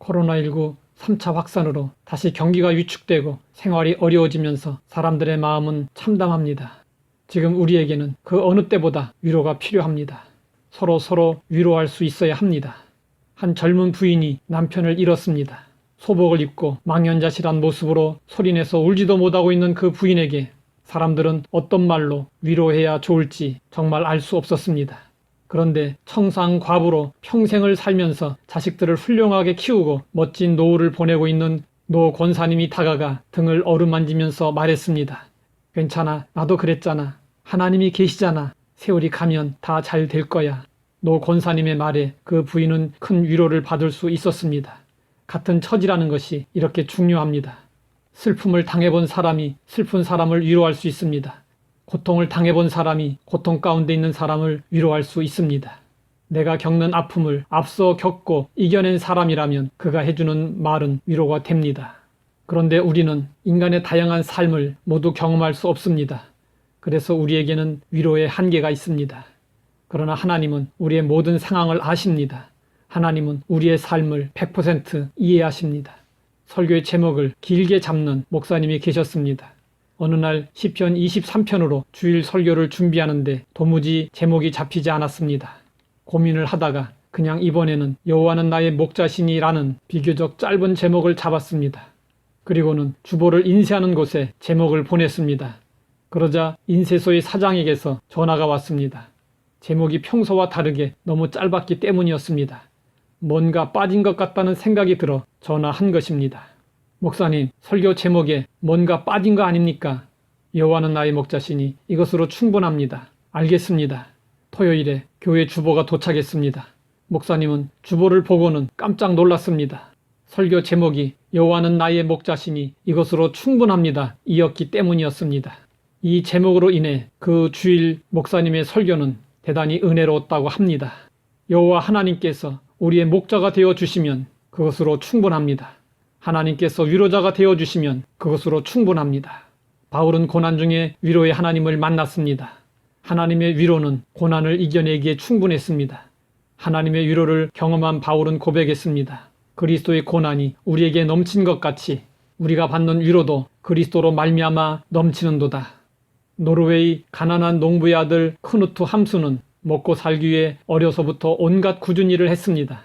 코로나19 3차 확산으로 다시 경기가 위축되고 생활이 어려워지면서 사람들의 마음은 참담합니다. 지금 우리에게는 그 어느 때보다 위로가 필요합니다. 서로 위로할 수 있어야 합니다. 한 젊은 부인이 남편을 잃었습니다. 소복을 입고 망연자실한 모습으로 소리내서 울지도 못하고 있는 그 부인에게 사람들은 어떤 말로 위로해야 좋을지 정말 알 수 없었습니다. 그런데 청상과부로 평생을 살면서 자식들을 훌륭하게 키우고 멋진 노후를 보내고 있는 노 권사님이 다가가 등을 어루만지면서 말했습니다. 괜찮아, 나도 그랬잖아. 하나님이 계시잖아. 세월이 가면 다 잘 될 거야. 노 권사님의 말에 그 부인은 큰 위로를 받을 수 있었습니다. 같은 처지라는 것이 이렇게 중요합니다. 슬픔을 당해본 사람이 슬픈 사람을 위로할 수 있습니다. 고통을 당해본 사람이 고통 가운데 있는 사람을 위로할 수 있습니다. 내가 겪는 아픔을 앞서 겪고 이겨낸 사람이라면 그가 해주는 말은 위로가 됩니다. 그런데 우리는 인간의 다양한 삶을 모두 경험할 수 없습니다. 그래서 우리에게는 위로의 한계가 있습니다. 그러나 하나님은 우리의 모든 상황을 아십니다. 하나님은 우리의 삶을 100% 이해하십니다. 설교의 제목을 길게 잡는 목사님이 계셨습니다. 어느 날 시편 23편으로 주일 설교를 준비하는데 도무지 제목이 잡히지 않았습니다. 고민을 하다가 그냥 이번에는 여호와는 나의 목자시니라는 비교적 짧은 제목을 잡았습니다. 그리고는 주보를 인쇄하는 곳에 제목을 보냈습니다. 그러자 인쇄소의 사장에게서 전화가 왔습니다. 제목이 평소와 다르게 너무 짧았기 때문이었습니다. 뭔가 빠진 것 같다는 생각이 들어 전화한 것입니다. 목사님, 설교 제목에 뭔가 빠진 거 아닙니까? 여호와는 나의 목자시니 이것으로 충분합니다. 알겠습니다. 토요일에 교회 주보가 도착했습니다. 목사님은 주보를 보고는 깜짝 놀랐습니다. 설교 제목이 여호와는 나의 목자시니 이것으로 충분합니다. 이었기 때문이었습니다. 이 제목으로 인해 그 주일 목사님의 설교는 대단히 은혜로웠다고 합니다. 여호와 하나님께서 우리의 목자가 되어주시면 그것으로 충분합니다. 하나님께서 위로자가 되어주시면 그것으로 충분합니다. 바울은 고난 중에 위로의 하나님을 만났습니다. 하나님의 위로는 고난을 이겨내기에 충분했습니다. 하나님의 위로를 경험한 바울은 고백했습니다. 그리스도의 고난이 우리에게 넘친 것 같이 우리가 받는 위로도 그리스도로 말미암아 넘치는도다. 노르웨이 가난한 농부의 아들 크누트 함수는 먹고 살기 위해 어려서부터 온갖 굳은 일을 했습니다.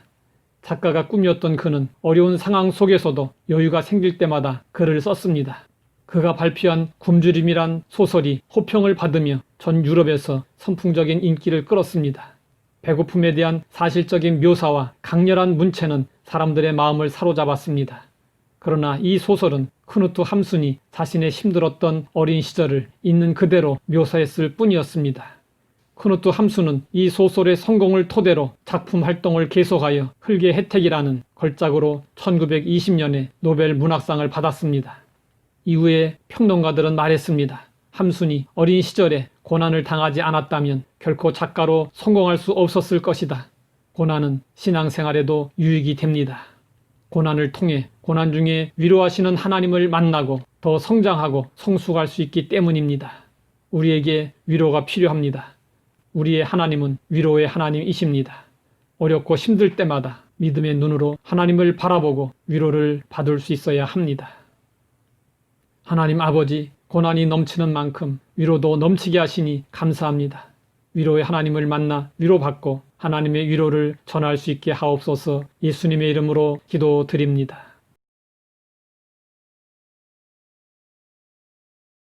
작가가 꿈이었던 그는 어려운 상황 속에서도 여유가 생길 때마다 글을 썼습니다. 그가 발표한 굶주림이란 소설이 호평을 받으며 전 유럽에서 선풍적인 인기를 끌었습니다. 배고픔에 대한 사실적인 묘사와 강렬한 문체는 사람들의 마음을 사로잡았습니다. 그러나 이 소설은 크누트 함순이 자신의 힘들었던 어린 시절을 있는 그대로 묘사했을 뿐이었습니다. 크누트 함수는 이 소설의 성공을 토대로 작품 활동을 계속하여 흙의 혜택이라는 걸작으로 1920년에 노벨 문학상을 받았습니다. 이후에 평론가들은 말했습니다. 함순이 어린 시절에 고난을 당하지 않았다면 결코 작가로 성공할 수 없었을 것이다. 고난은 신앙생활에도 유익이 됩니다. 고난을 통해 고난 중에 위로하시는 하나님을 만나고 더 성장하고 성숙할 수 있기 때문입니다. 우리에게 위로가 필요합니다. 우리의 하나님은 위로의 하나님이십니다. 어렵고 힘들 때마다 믿음의 눈으로 하나님을 바라보고 위로를 받을 수 있어야 합니다. 하나님 아버지, 고난이 넘치는 만큼 위로도 넘치게 하시니 감사합니다. 위로의 하나님을 만나 위로받고 하나님의 위로를 전할 수 있게 하옵소서. 예수님의 이름으로 기도드립니다.